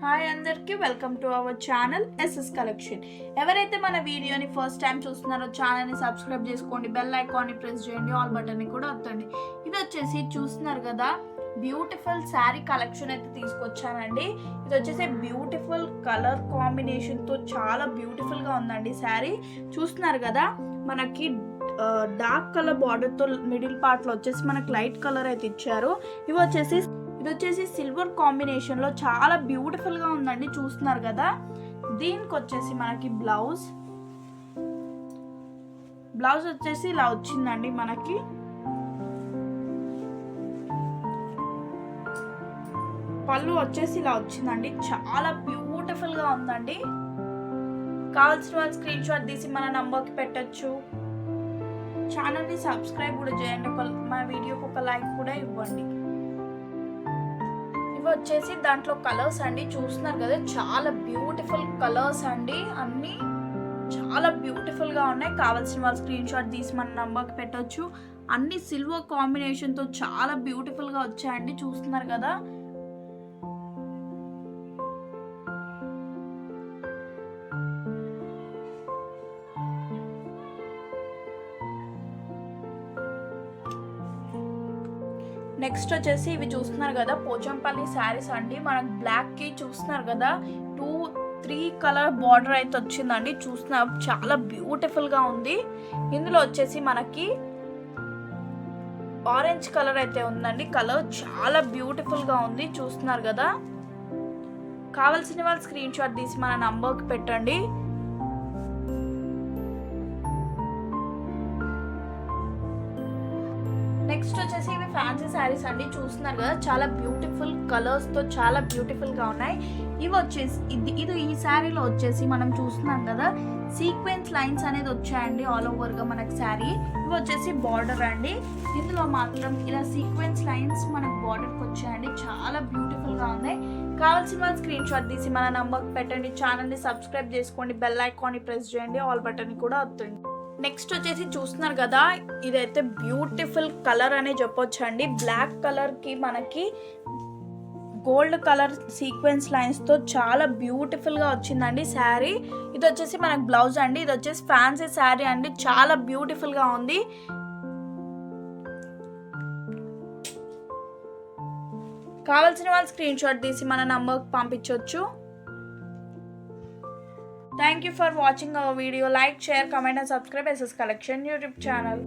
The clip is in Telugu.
హాయ్ అందరికి welcome to our channel S S collection. ఎవరైతే మన వీడియోని ఫస్ట్ టైం చూస్తున్నారో ఛానల్ని సబ్స్క్రైబ్ చేసుకోండి, బెల్ ఐకాన్ని ప్రెస్ చేయండి, ఆల్ బటన్ని కూడా వద్దండి. ఇది వచ్చేసి చూస్తున్నారు కదా, బ్యూటిఫుల్ శారీ కలెక్షన్ అయితే తీసుకొచ్చానండి. ఇది వచ్చేసి బ్యూటిఫుల్ కలర్ కాంబినేషన్తో చాలా బ్యూటిఫుల్గా ఉందండి శారీ. చూస్తున్నారు కదా, మనకి డార్క్ కలర్ బార్డర్తో మిడిల్ పార్ట్లో వచ్చేసి మనకి లైట్ కలర్ అయితే ఇచ్చారు. ఇది వచ్చేసి సిల్వర్ కాంబినేషన్లో చాలా బ్యూటిఫుల్గా ఉందండి. చూస్తున్నారు కదా, దీనికి వచ్చేసి మనకి బ్లౌజ్ వచ్చేసి ఇలా వచ్చిందండి. మనకి పళ్ళు వచ్చేసి ఇలా వచ్చిందండి. చాలా బ్యూటిఫుల్గా ఉందండి. కావాల్సిన వాళ్ళు స్క్రీన్ షాట్ తీసి మన నంబర్కి పెట్టచ్చు. ఛానల్ని సబ్స్క్రైబ్ కూడా చేయండి, మన వీడియోకి ఒక లైక్ కూడా ఇవ్వండి. వచ్చేసి దాంట్లో కలర్స్ అండి. చూస్తున్నారు కదా, చాలా బ్యూటిఫుల్ కలర్స్ అండి. అన్నీ చాలా బ్యూటిఫుల్ గా ఉన్నాయి. కావాల్సిన వాళ్ళు స్క్రీన్ షాట్ తీసి మన నంబర్కి పెట్టొచ్చు. అన్ని సిల్వర్ కాంబినేషన్ తో చాలా బ్యూటిఫుల్ గా వచ్చాయండి. చూస్తున్నారు కదా, నెక్స్ట్ వచ్చేసి ఇవి చూస్తున్నారు కదా, పోచంపల్లి శారీస్ అండి. మనకు బ్లాక్ కి చూస్తున్నారు కదా 2-3 కలర్ బార్డర్ అయితే వచ్చిందండి. చూస్తున్నారు, చాలా బ్యూటిఫుల్ గా ఉంది. ఇందులో వచ్చేసి మనకి ఆరెంజ్ కలర్ అయితే ఉందండి. కలర్ చాలా బ్యూటిఫుల్ గా ఉంది. చూస్తున్నారు కదా, కావాల్సిన వాళ్ళు స్క్రీన్ షాట్ తీసి మన నంబర్కి పెట్టండి. నెక్స్ట్ వచ్చేసి ఇవి ఫ్యాన్సీ శారీస్ అండి. చూస్తున్నారు కదా, చాలా బ్యూటిఫుల్ కలర్స్ తో చాలా బ్యూటిఫుల్ గా ఉన్నాయి. ఇవి వచ్చేసి ఇది ఈ శారీలో వచ్చేసి మనం చూస్తున్నాం కదా, సీక్వెన్స్ లైన్స్ అనేది వచ్చాయండి ఆల్ ఓవర్ గా మనకి శారీ. ఇవి వచ్చేసి బార్డర్ అండి. ఇందులో మాత్రం ఇలా సీక్వెన్స్ లైన్స్ మనకు బార్డర్కి వచ్చాయండి. చాలా బ్యూటిఫుల్ గా ఉన్నాయి. కావాల్సిన వాళ్ళు స్క్రీన్ షాట్ తీసి మన నంబర్కి పెట్టండి. ఛానల్ని సబ్స్క్రైబ్ చేసుకోండి, బెల్ ఐకాన్ని ప్రెస్ చేయండి, ఆల్ బటన్ కూడా వస్తుంది. నెక్స్ట్ వచ్చేసి చూస్తున్నారు కదా, ఇదైతే బ్యూటిఫుల్ కలర్ అనే చెప్పొచ్చు అండి. బ్లాక్ కలర్ కి మనకి గోల్డ్ కలర్ సీక్వెన్స్ లైన్స్ తో చాలా బ్యూటిఫుల్ గా వచ్చిందండి శారీ. ఇది వచ్చేసి మనకి బ్లౌజ్ అండి. ఇది వచ్చేసి ఫ్యాన్సీ శారీ అండి. చాలా బ్యూటిఫుల్ గా ఉంది. కావాల్సిన వాళ్ళు స్క్రీన్ షాట్ తీసి మన నంబర్కి పంపించవచ్చు. Thank you for watching our video. Like, share, comment and subscribe SS Collection YouTube channel.